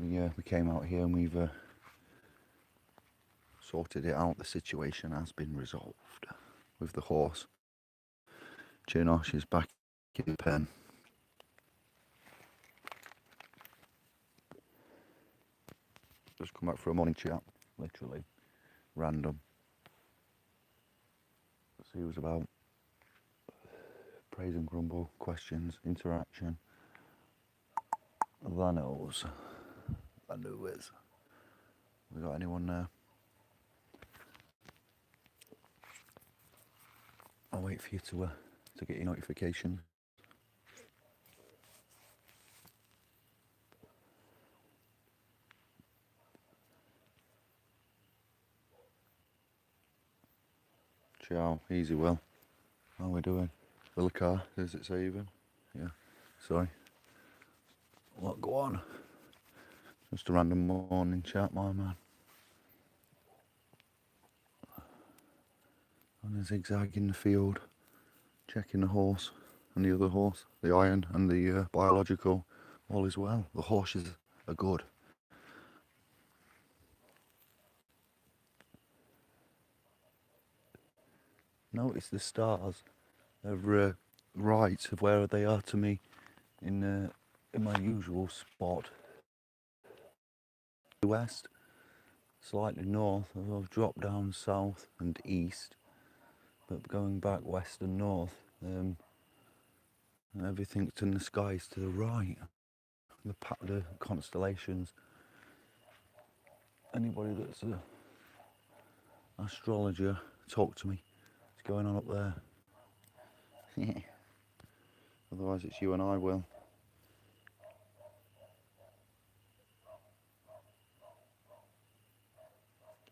we came out here and we've sorted it out. The situation has been resolved with the horse. Chinosh is back in the pen. Just come back for a morning chat, literally random. See what it was about. Praise and grumble, questions, interaction. That knows. That knows. We got anyone there? I'll wait for you to get your notification. Ciao, easy Will. How are we doing? Will the car, does it say even? Yeah, sorry. What, go on? Just a random morning chat, my man. On a zigzag in the field, checking the horse and the other horse, the iron and the biological, all is well. The horses are good. Notice the stars are right of where they are to me in my usual spot. West, slightly north, I've dropped down south and east, but going back west and north, everything's in the skies to the right. The constellations. Anybody that's an astrologer, talk to me. What's going on up there? Otherwise it's you and I, Will.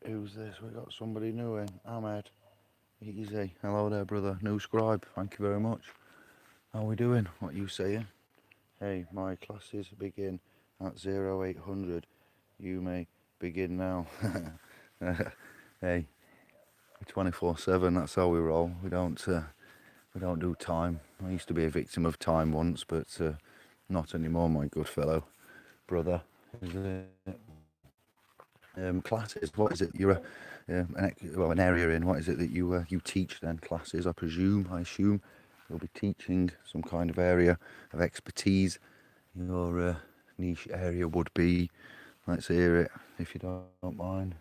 Who's this? We got somebody new in. Ahmed. Easy. Hello there, brother. New scribe. Thank you very much. How are we doing? What are you saying? Hey, my classes begin at 0800. You may begin now. Hey, 24/7. That's how we roll. We don't do time. I used to be a victim of time once, but not anymore, my good fellow, brother. Is it? Classes. What is it? You're an area in. What is it that you teach then? Classes, I assume you'll be teaching some kind of area of expertise. Your niche area would be. Let's hear it, if you don't mind.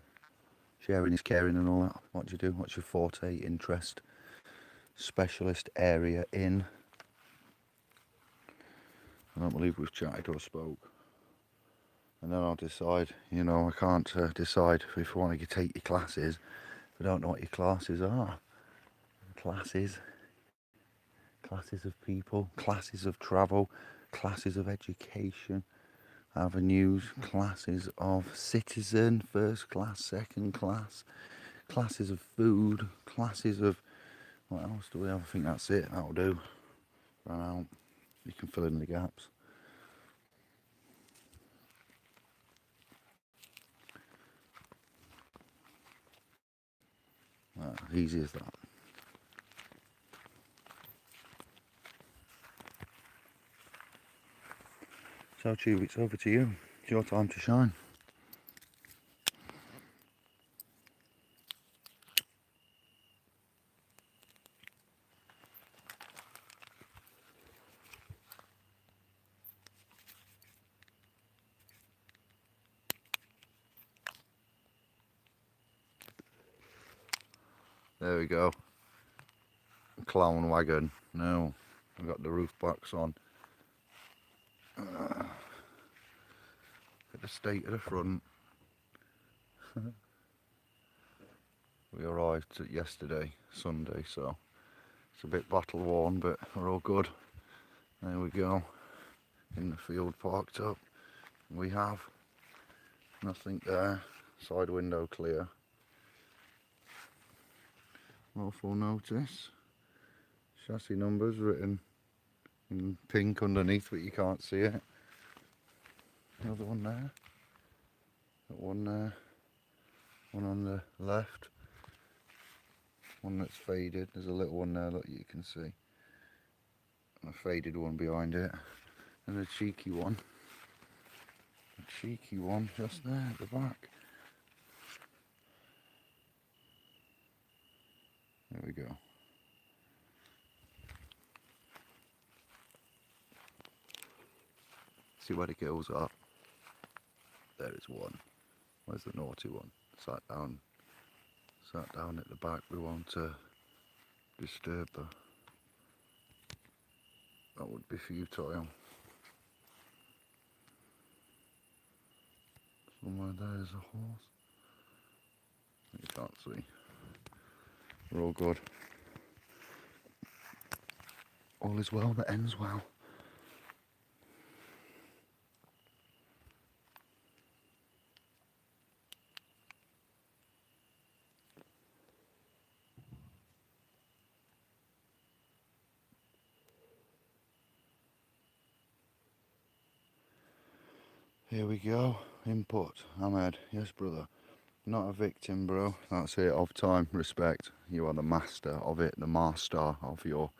Sharing is caring and all that. What do you do? What's your forte, interest, specialist area in? I don't believe we've chatted or spoke. And then I'll decide, I can't decide if I want to take your classes if I don't know what your classes are. Classes of people, classes of travel, classes of education, avenues, classes of citizen, first class, second class, classes of food, classes of, what else do we have? I think that's it, that'll do. Run out, you can fill in the gaps. Easy as that. So Tube, it's over to you. It's your time to shine. There we go. Clown wagon. No, I've got the roof box on. At the state of the front. We arrived yesterday, Sunday, so it's a bit battle worn, but we're all good. There we go. In the field parked up. We have nothing there. Side window clear. Awful notice. Chassis numbers written in pink underneath, but you can't see it. Another one there. Got one there. One on the left. One that's faded. There's a little one there that you can see. And a faded one behind it. And a cheeky one. cheeky one just there at the back. There we go. See where the girls are? There is one. Where's the naughty one? Sat down at the back. We won't disturb her. That would be futile. Somewhere there is a horse. You can't see. We're all good. All is well that ends well. Here we go. Input. Ahmed. Yes, brother. Not a victim, bro. That's it. Of time. Respect. You are the master of it. The master of your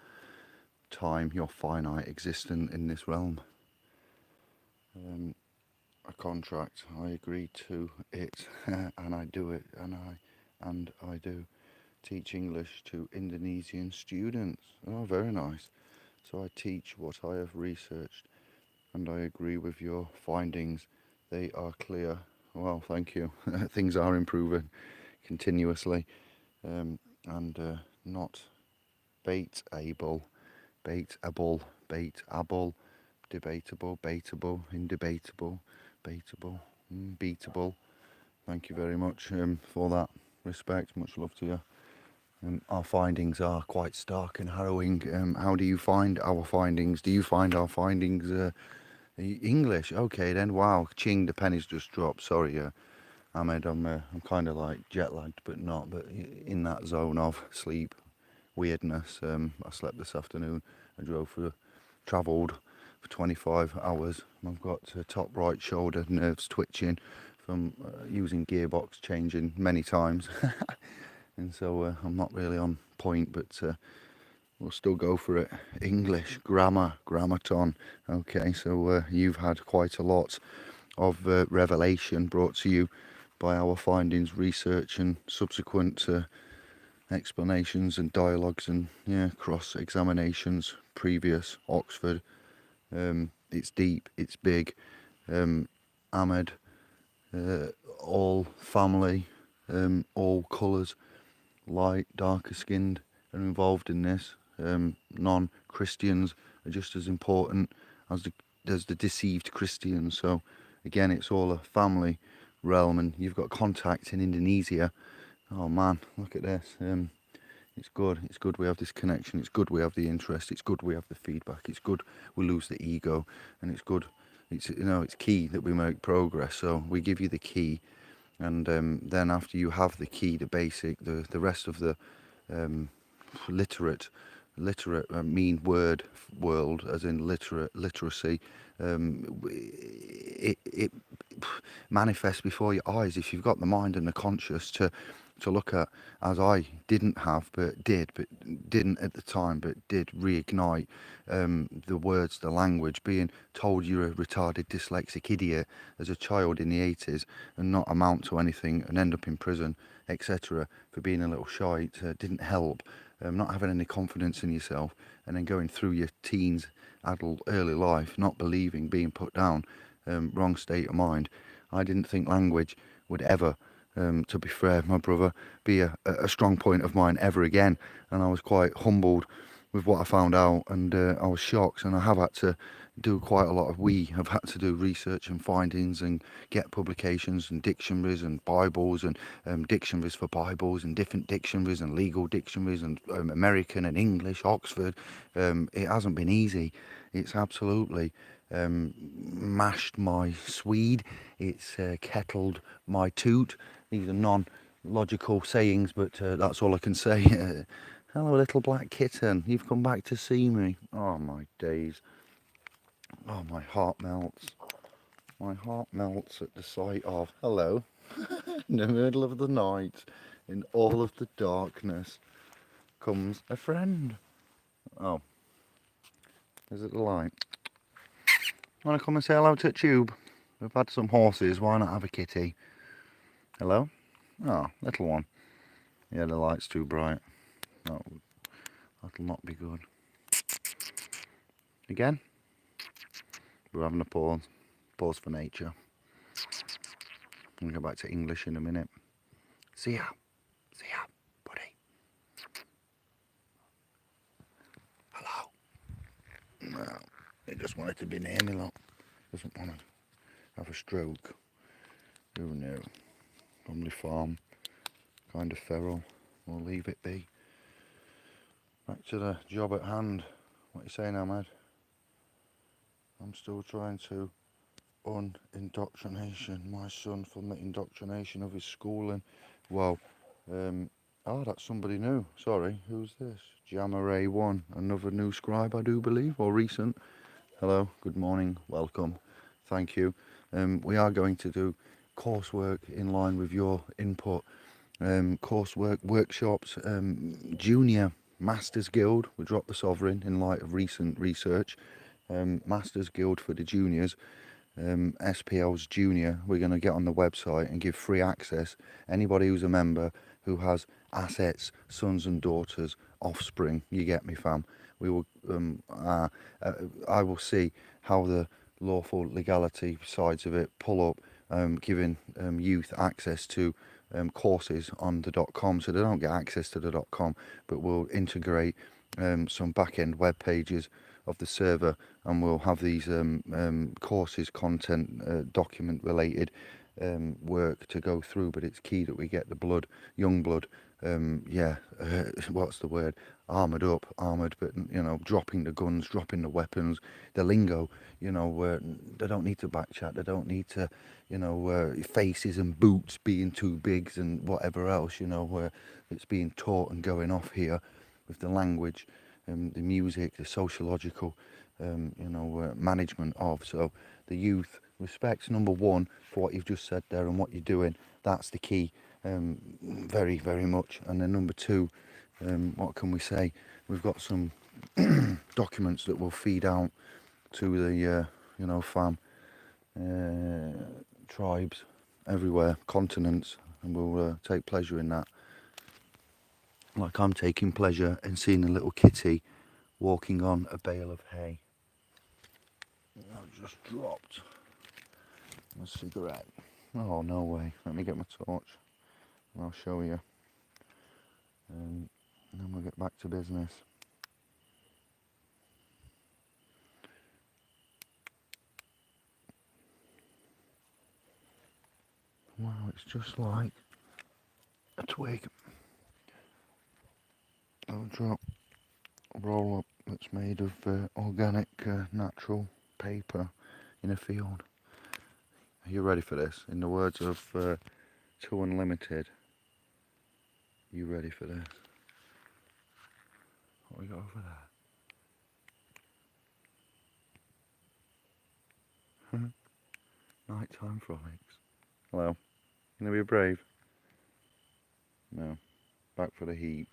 time. Your finite existence in this realm. A contract. I agree to it, and I do it, and I do. Teach English to Indonesian students. Oh, very nice. So I teach what I have researched, and I agree with your findings. They are clear. Well, thank you. Things are improving continuously, and not baitable, debatable, baitable, indebatable, baitable, beatable. Thank you very much for that. Respect. Much love to you. Our findings are quite stark and harrowing. How do you find our findings? Do you find our findings English? Okay then. Wow, ching, the pennies just dropped. Sorry, Ahmed. I'm kind of like jet lagged, but not. But in that zone of sleep weirdness. I slept this afternoon. I travelled for 25 hours. I've got top right shoulder nerves twitching from using gearbox changing many times. And so I'm not really on point, but we'll still go for it. English, grammaton. Okay, so you've had quite a lot of revelation brought to you by our findings, research and subsequent explanations and dialogues and cross-examinations, previous Oxford. It's deep, it's big. Ahmed, all family, all colours, light, darker skinned are involved in this. Non-Christians are just as important as the deceived Christians. So again, it's all a family realm, and you've got contacts in Indonesia. Oh man, look at this. It's good we have this connection. It's good we have the interest. It's good we have the feedback. It's good we lose the ego, and it's good. It's key that we make progress. So we give you the key, and then after you have the key, the basic, the rest of the literate mean word world, as in literacy, it manifests before your eyes if you've got the mind and the conscious to look at, as I didn't have but didn't at the time, but did reignite the words, the language, being told you're a retarded dyslexic idiot as a child in the 80s and not amount to anything and end up in prison, etc., for being a little shite, didn't help. Not having any confidence in yourself, and then going through your teens, adult, early life, not believing, being put down, wrong state of mind. I didn't think language would ever, to be fair, my brother, be a strong point of mine ever again. And I was quite humbled with what I found out, and I was shocked, and I have had to do quite a lot of we have had to do research and findings and get publications and dictionaries and Bibles and dictionaries for Bibles and different dictionaries and legal dictionaries and American and English, Oxford. It hasn't been easy. It's absolutely mashed my Swede. It's kettled my toot. These are non-logical sayings, but that's all I can say. Hello, little black kitten. You've come back to see me. Oh, my days. Oh, my heart melts. My heart melts at the sight of, hello, in the middle of the night, in all of the darkness, comes a friend. Oh, is it the light? Want to come and say hello to the tube? We've had some horses, why not have a kitty? Hello? Oh, little one. Yeah, the light's too bright. No, that'll not be good. Again? We're having a pause. Pause for nature. We'll go back to English in a minute. See ya. See ya, buddy. Hello. No, he just wanted to be near me, look. Doesn't want to have a stroke. Who knew? Family farm. Kind of feral. We'll leave it be. Back to the job at hand. What are you saying, Ahmed? I'm still trying to indoctrination my son from the indoctrination of his schooling. Wow. Oh, that's somebody new. Sorry, who's this? Jamaray1, another new scribe, I do believe, or recent. Hello, good morning, welcome, thank you. We are going to do coursework in line with your input. Coursework, workshops, junior Masters Guild. We dropped the Sovereign in light of recent research. Masters Guild for the juniors. SPL's Junior, we're going to get on the website and give free access. Anybody who's a member who has assets, sons and daughters, offspring, you get me, fam. We will, I will see how the lawful legality sides of it pull up, giving youth access to courses on the .com, so they don't get access to the .com, but we'll integrate some back-end web pages of the server, and we'll have these courses, content, document related work to go through. But it's key that we get the blood, young blood, what's the word, armoured up, but you know, dropping the guns, dropping the weapons, the lingo, you know, they don't need to backchat, they don't need to, you know, faces and boots being too big and whatever else, you know, where it's being taught and going off here with the language, the music, the sociological, management of. So the youth respects, number one, for what you've just said there and what you're doing. That's the key, very, very much. And then number two, what can we say? We've got some documents that will feed out to the, fam, tribes everywhere, continents, and we'll take pleasure in that. Like I'm taking pleasure in seeing a little kitty walking on a bale of hay. I've just dropped a cigarette. Oh, no way. Let me get my torch and I'll show you. And then we'll get back to business. Wow, it's just like a twig. I'll drop a roll up that's made of organic, natural paper in a field. Are you ready for this? In the words of Two Unlimited, you ready for this? What we got over there? Nighttime frolics. Hello. Gonna be brave? No. Back for the heat.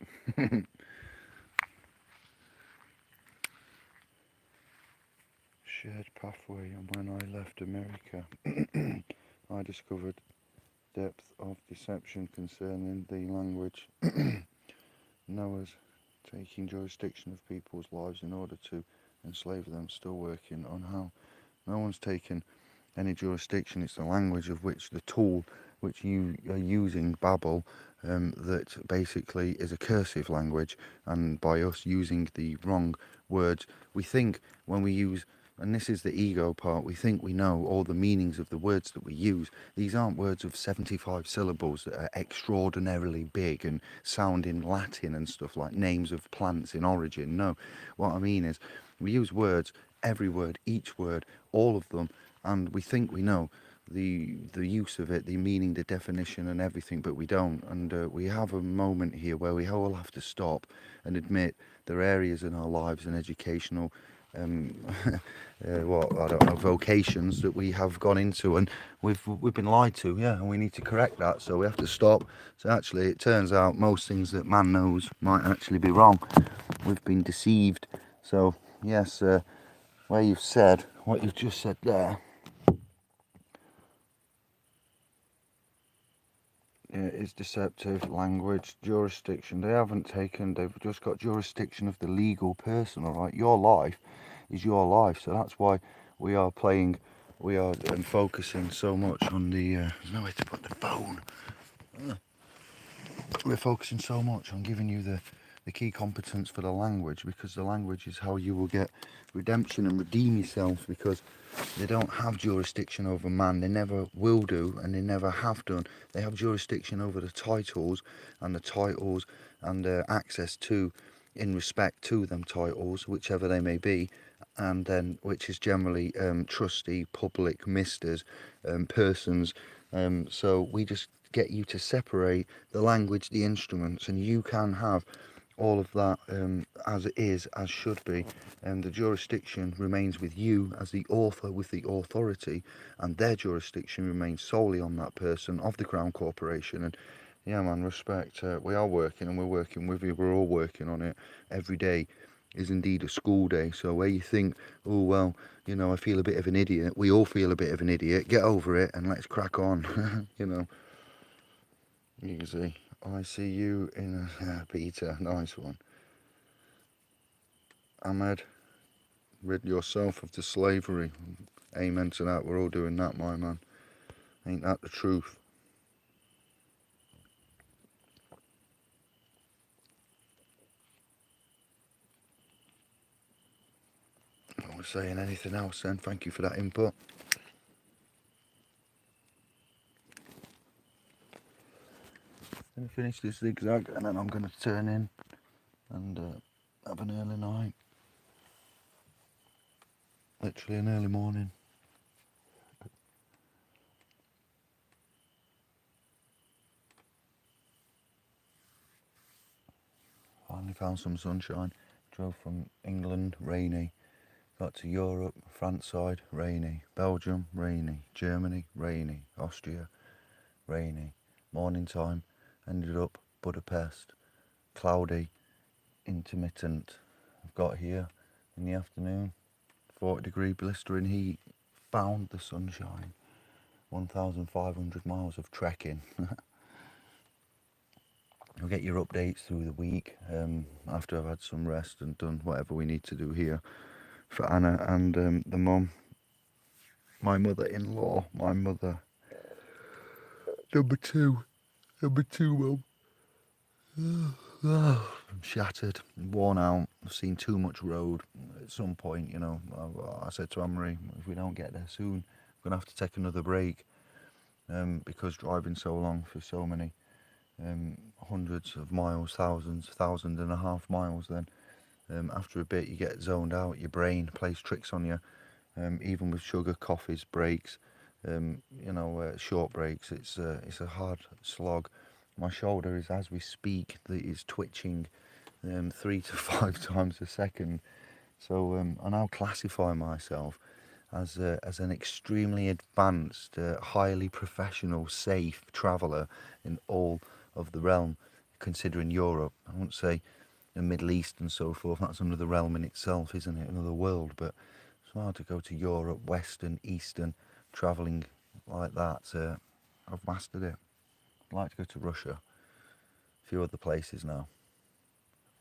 Shared pathway, and when I left America, I discovered depth of deception concerning the language. Noah's taking jurisdiction of people's lives in order to enslave them, still working on how. No one's taken any jurisdiction. It's the language of which the tool which you are using, Babel, that basically is a cursive language, and by us using the wrong words, we think when we use, and this is the ego part, we think we know all the meanings of the words that we use. These aren't words of 75 syllables that are extraordinarily big and sound in Latin and stuff like names of plants in origin. No, what I mean is we use words, every word, each word, all of them, and we think we know the use of it, the meaning, the definition and everything, but we don't. And we have a moment here where we all have to stop and admit there are areas in our lives and educational vocations that we have gone into and we've been lied to, yeah, and we need to correct that. So we have to stop. So actually it turns out most things that man knows might actually be wrong. We've been deceived. So yes, where you've said what you've just said there, is deceptive. Language, jurisdiction. They haven't taken, they've just got jurisdiction of the legal person, alright? Your life is your life, so that's why we are playing, we are focusing so much on the, there's no way to put the phone. We're focusing so much on giving you the key competence for the language, because the language is how you will get redemption and redeem yourself, because they don't have jurisdiction over man. They never will do, and they never have done. They have jurisdiction over the titles and access to, in respect to them titles, whichever they may be, and then which is generally trustee, public, misters, persons. So we just get you to separate the language, the instruments, and you can have all of that as it is, as should be, and the jurisdiction remains with you as the author with the authority, and their jurisdiction remains solely on that person of the Crown Corporation. And yeah, man, respect. We are working, and we're working with you. We're all working on it. Every day is indeed a school day. So where you think, oh well, you know, I feel a bit of an idiot, we all feel a bit of an idiot. Get over it and let's crack on. You know, easy. I see you in a Peter, nice one. Ahmed, rid yourself of the slavery. Amen to that. We're all doing that, my man. Ain't that the truth? I was saying anything else then. Thank you for that input. I'm going to finish this zigzag and then I'm going to turn in and have an early night. Literally an early morning. Finally found some sunshine. Drove from England, rainy. Got to Europe, France side, rainy. Belgium, rainy. Germany, rainy. Austria, rainy. Morning time, ended up Budapest, cloudy, intermittent. I've got here in the afternoon, 40-degree blistering heat. Found the sunshine. 1,500 miles of trekking. I'll get your updates through the week after I've had some rest and done whatever we need to do here for Anna and the mum. My mother-in-law, my mother. Number two mum. I'm shattered, worn out. I've seen too much road. At some point, you know, I said to Anne-Marie, if we don't get there soon, we're going to have to take another break because driving so long for so many hundreds of miles, thousand and a half miles, then after a bit you get zoned out. Your brain plays tricks on you, even with sugar, coffees, breaks, short breaks. It's a hard slog. My shoulder is, as we speak, that is twitching 3 to 5 times a second. So I now classify myself as an extremely advanced, highly professional, safe traveller in all of the realm, considering Europe. I wouldn't say the Middle East and so forth. That's another realm in itself, isn't it? Another world. But it's hard to go to Europe, Western, Eastern, travelling like that. I've mastered it. I'd like to go to Russia, a few other places now.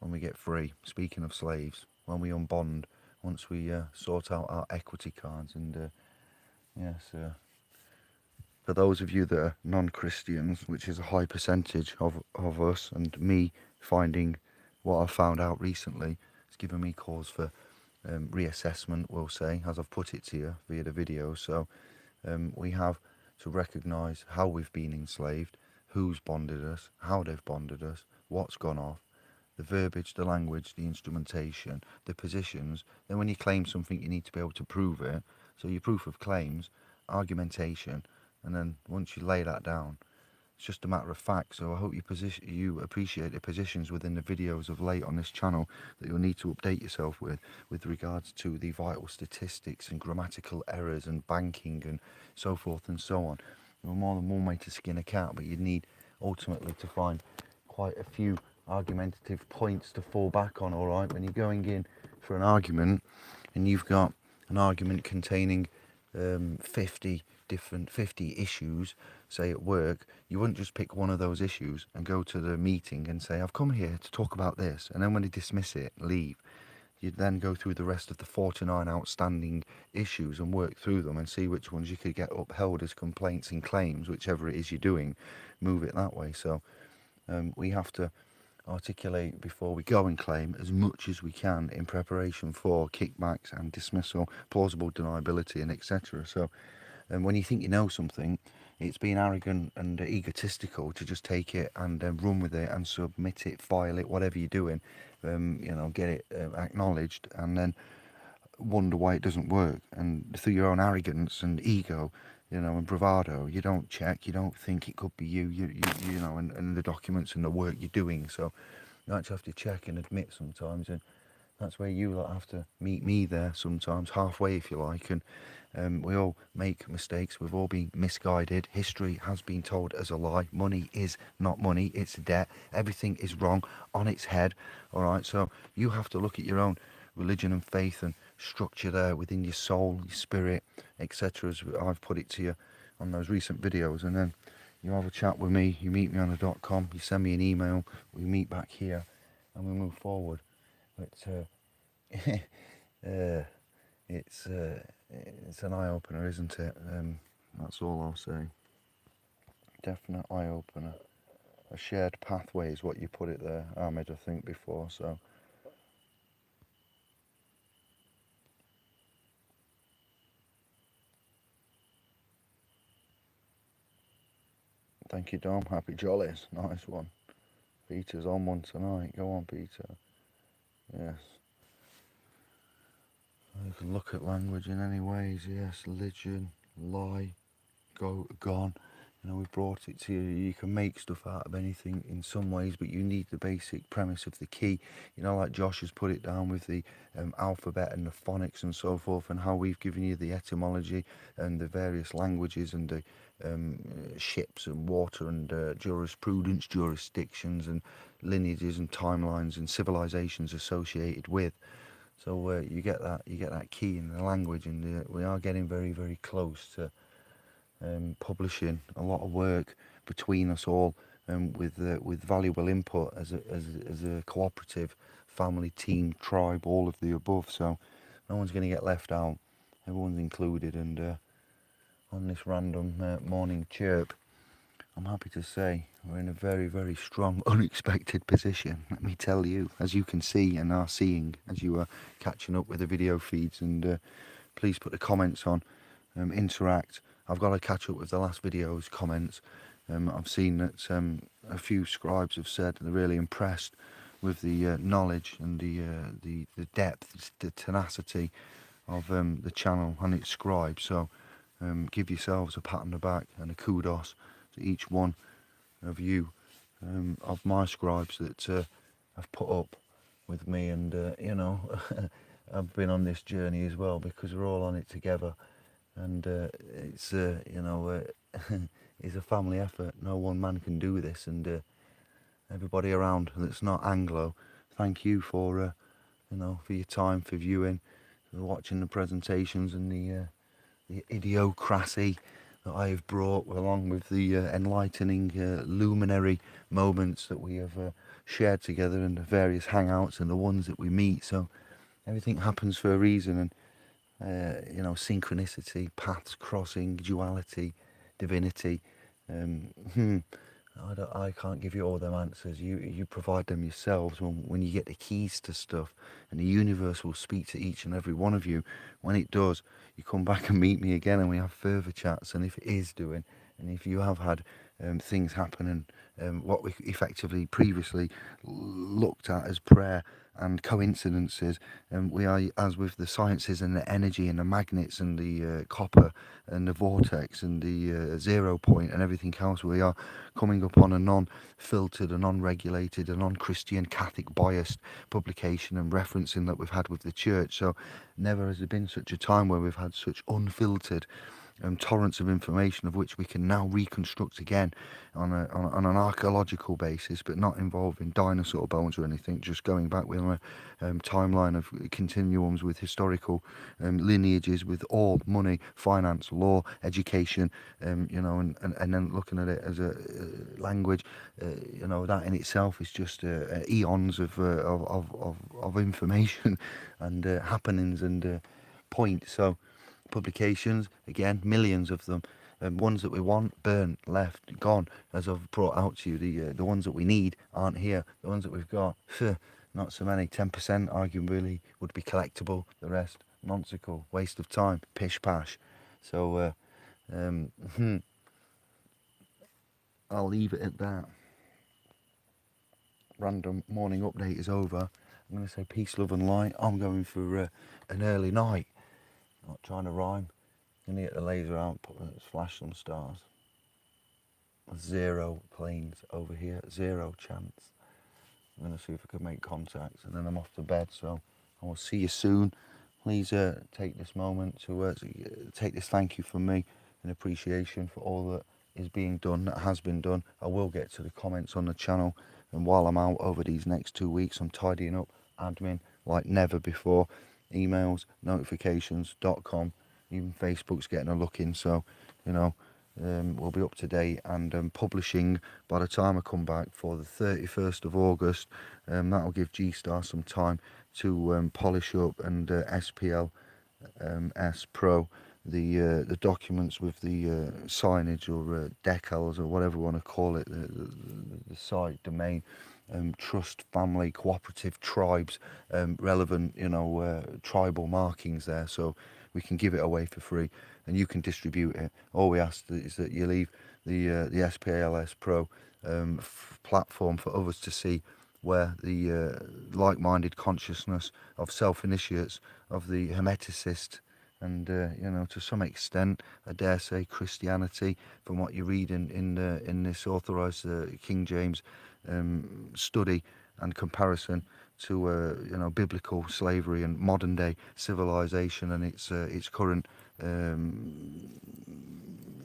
When we get free, speaking of slaves, when we unbond, once we sort out our equity cards, and yes, for those of you that are non-Christians, which is a high percentage of us, and me finding what I've found out recently, it's given me cause for reassessment, we'll say, as I've put it to you via the video. So we have to recognise how we've been enslaved, who's bonded us, how they've bonded us, what's gone off, the verbiage, the language, the instrumentation, the positions. Then when you claim something, you need to be able to prove it. So your proof of claims, argumentation, and then once you lay that down, it's just a matter of fact. So I hope you appreciate the positions within the videos of late on this channel that you'll need to update yourself with regards to the vital statistics and grammatical errors and banking and so forth and so on. There are more than one way to skin a cat, but you need ultimately to find quite a few argumentative points to fall back on, alright? When you're going in for an argument and you've got an argument containing 50 issues, say at work, you wouldn't just pick one of those issues and go to the meeting and say, I've come here to talk about this, and then when they dismiss it, leave. You'd then go through the rest of the 49 outstanding issues and work through them and see which ones you could get upheld as complaints and claims, whichever it is you're doing, move it that way. So we have to articulate before we go and claim as much as we can in preparation for kickbacks and dismissal, plausible deniability, and etc. So when you think you know something, it's being arrogant and egotistical to just take it and run with it and submit it, file it, whatever you're doing, get it acknowledged, and then wonder why it doesn't work. And through your own arrogance and ego, and bravado, you don't check, you don't think it could be and the documents and the work you're doing. So you actually have to check and admit sometimes, and that's where you lot have to meet me there sometimes, halfway if you like. And we all make mistakes. We've all been misguided. History has been told as a lie. Money is not money. It's debt. Everything is wrong on its head. All right. So you have to look at your own religion and faith and structure there within your soul, your spirit, etc. As I've put it to you on those recent videos. And then you have a chat with me. You meet me on a .com. You send me an email. We meet back here and we move forward. But it's an eye-opener, isn't it? That's all I'll say. Definite eye-opener. A shared pathway is what you put it there, Ahmed, I think, before. So thank you, Dom. Happy jollies. Nice one. Peter's on one tonight. Go on, Peter. Yes. You can look at language in any ways. Yes, religion, lie, gone. We've brought it to you. You can make stuff out of anything in some ways, but you need the basic premise of the key. Like Josh has put it down with the alphabet and the phonics and so forth, and how we've given you the etymology and the various languages and the ships and water and jurisprudence, jurisdictions and lineages and timelines and civilizations associated with. So you get that key in the language, and we are getting very, very close to publishing a lot of work between us all, with valuable input as a cooperative family, team, tribe, all of the above. So no one's going to get left out. Everyone's included, and on this random morning chirp, I'm happy to say we're in a very, very strong, unexpected position, let me tell you, as you can see and are seeing as you are catching up with the video feeds. And please put the comments on, interact. I've got to catch up with the last video's comments. I've seen that a few scribes have said they're really impressed with the knowledge and the depth, the tenacity of the channel and its scribes. So give yourselves a pat on the back and a kudos to each one of you, of my scribes that have put up with me, and I've been on this journey as well, because we're all on it together, and it's it's a family effort. No one man can do this, and everybody around that's not Anglo, thank you for for your time, for viewing, for watching the presentations, and the idiocracy that I have brought, along with the enlightening luminary moments that we have shared together in the various hangouts and the ones that we meet. So everything happens for a reason, and synchronicity, paths crossing, duality, divinity. I can't give you all them answers. You provide them yourselves when you get the keys to stuff, and the universe will speak to each and every one of you. When it does, you come back and meet me again, and we have further chats. And if it is doing, and if you have had things happen, and what we effectively previously looked at as prayer and coincidences, and we are, as with the sciences and the energy and the magnets and the copper and the vortex and the 0 point and everything else, we are coming up on a non-filtered, a non-regulated, a non-Christian Catholic biased publication and referencing that we've had with the church. So never has there been such a time where we've had such unfiltered torrents of information of which we can now reconstruct again on an archaeological basis, but not involving dinosaur bones or anything, just going back with a timeline of continuums with historical lineages with all money, finance, law, education, and then looking at it as a language, that in itself is just eons of information and happenings and points. So publications, again, millions of them. Ones that we want, burnt, left, gone. As I've brought out to you, the ones that we need aren't here. The ones that we've got, not so many. 10% arguably would be collectible. The rest, nonsensical, waste of time, pish pash. So I'll leave it at that. Random morning update is over. I'm going to say peace, love and light. I'm going for an early night. Not trying to rhyme. Gonna get the laser out, flash some stars. 0 planes over here, 0 chance. I'm gonna see if I can make contacts, and then I'm off to bed. So I will see you soon. Please take this moment to take this thank you from me in appreciation for all that is being done, that has been done. I will get to the comments on the channel, and while I'm out over these next 2 weeks, I'm tidying up admin like never before. Emails, notifications.com, even Facebook's getting a look in. So, we'll be up to date and publishing by the time I come back for the 31st of August. That'll give G-Star some time to polish up and SPL S Pro the documents with the signage or decals or whatever we want to call it, the site domain, trust, family, cooperative, tribes, relevant, tribal markings there, so we can give it away for free and you can distribute it. All we ask is that you leave the SPLS Pro platform for others to see, where the like-minded consciousness of self-initiates, of the hermeticist, and to some extent, I dare say, Christianity, from what you read in this authorised King James study and comparison to biblical slavery and modern day civilization and its current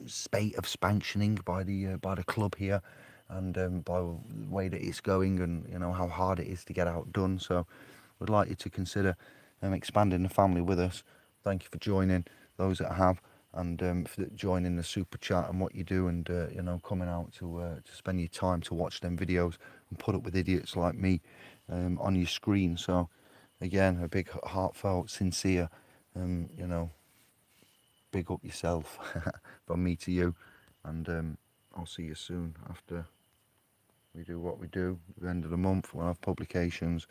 spate of sanctioning by the club here, and by the way that it's going, and how hard it is to get outdone. So we'd like you to consider expanding the family with us. Thank you for joining, those that have, and for joining the super chat and what you do, and coming out to spend your time to watch them videos and put up with idiots like me on your screen. So again, a big heartfelt, sincere, big up yourself from me to you, and I'll see you soon after we do what we do. At the end of the month we'll have publications,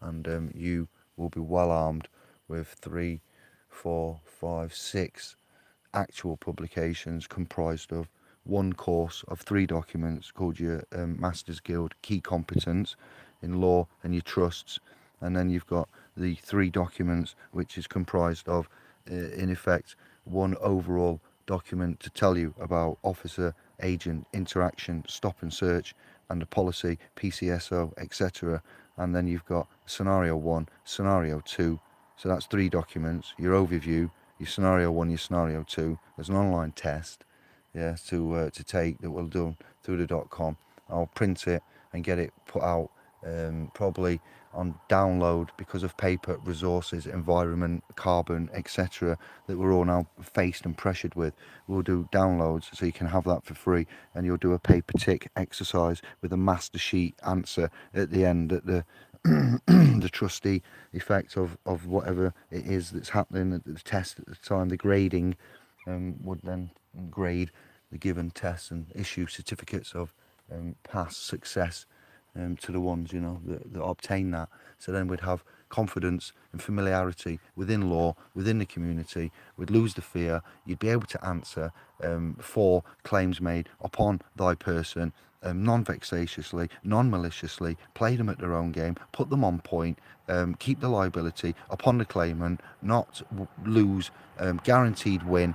and you will be well armed with 3, 4, 5, 6 actual publications comprised of one course of 3 documents called your Masters Guild Key Competence in Law and your Trusts, and then you've got the 3 documents which is comprised of in effect one overall document to tell you about officer agent interaction, stop and search, and the policy, PCSO, etc. And then you've got scenario 1, scenario 2. So that's 3 documents, your overview, your scenario 1, your scenario 2. There's an online test, to take that we'll do through the .com. I'll print it and get it put out probably on download because of paper, resources, environment, carbon, etc. that we're all now faced and pressured with. We'll do downloads so you can have that for free, and you'll do a paper tick exercise with a master sheet answer at the end, that the the trustee effect of whatever it is that's happening at the test at the time, the grading would then grade the given tests and issue certificates of pass success to the ones that obtain that. So then we'd have confidence and familiarity within law, within the community. We'd lose the fear. You'd be able to answer for claims made upon thy person, non-vexatiously, non-maliciously, play them at their own game, put them on point, keep the liability upon the claimant, not lose, guaranteed win,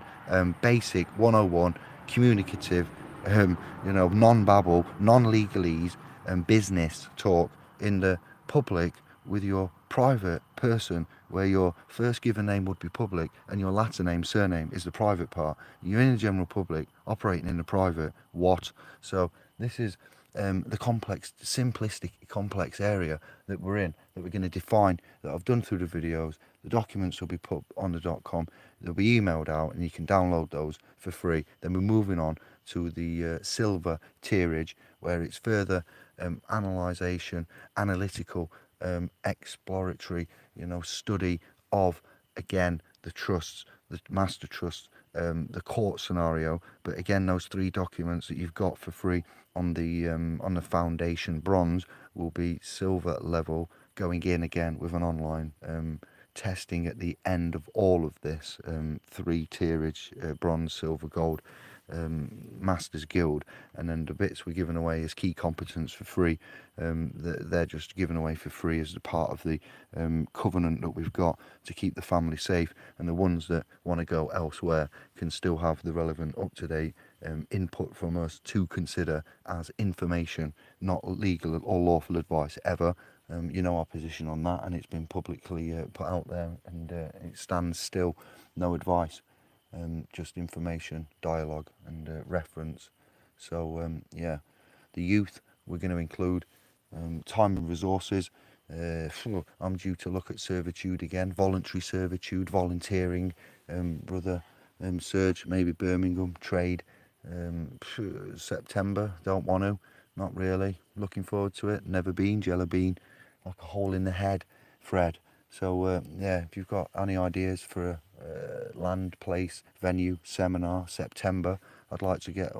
basic 101, communicative, non-babble, non-legalese, and business talk in the public with your private person where your first given name would be public and your latter name, surname, is the private part. You're in the general public, operating in the private. What? So this is the complex, simplistic, complex area that we're in, that we're going to define, that I've done through the videos. The documents will be put on the .com. They'll be emailed out, and you can download those for free. Then we're moving on to the silver tierage, where it's further analysation, analytical, exploratory, study of, again, the trusts, the master trusts, the court scenario. But again, those 3 documents that you've got for free on the foundation bronze will be silver level, going in again with an online testing at the end of all of this 3 tierage, bronze, silver, gold, Masters Guild. And then the bits we're giving away as key competence for free. They're just given away for free as a part of the covenant that we've got to keep the family safe. And the ones that want to go elsewhere can still have the relevant, up-to-date input from us to consider as information, not legal or lawful advice ever. You know our position on that, and it's been publicly put out there, and it stands still. No advice, just information, dialogue, and reference. So yeah, the youth we're going to include, time and resources. I'm due to look at servitude again, voluntary servitude, volunteering, brother Serge, maybe Birmingham, trade, September, don't want to, not really, looking forward to it, never been, jelly bean, like a hole in the head, Fred. So yeah, if you've got any ideas for a land, place, venue, seminar, September, I'd like to get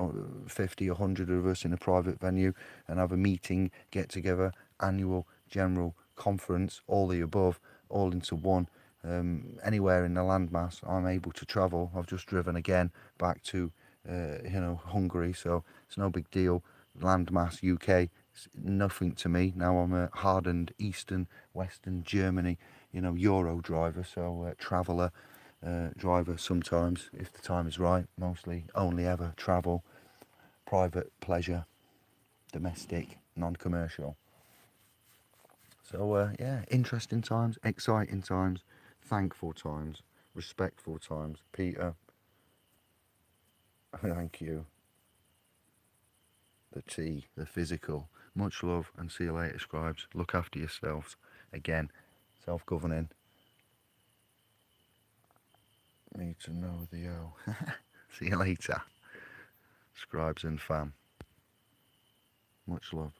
50, 100 of us in a private venue and have a meeting, get together, annual general conference, all the above, all into one. Anywhere in the landmass I'm able to travel. I've just driven again back to Hungary, so it's no big deal. Landmass UK, it's nothing to me. Now I'm a hardened Eastern, Western Germany, Euro driver, so traveller, driver sometimes if the time is right. Mostly only ever travel, private pleasure, domestic, non-commercial. So yeah, interesting times, exciting times, thankful times, respectful times. Peter, thank you. The T, the physical. Much love, and see you later, scribes. Look after yourselves. Again, self-governing. Need to know the O. See you later, scribes and fam. Much love.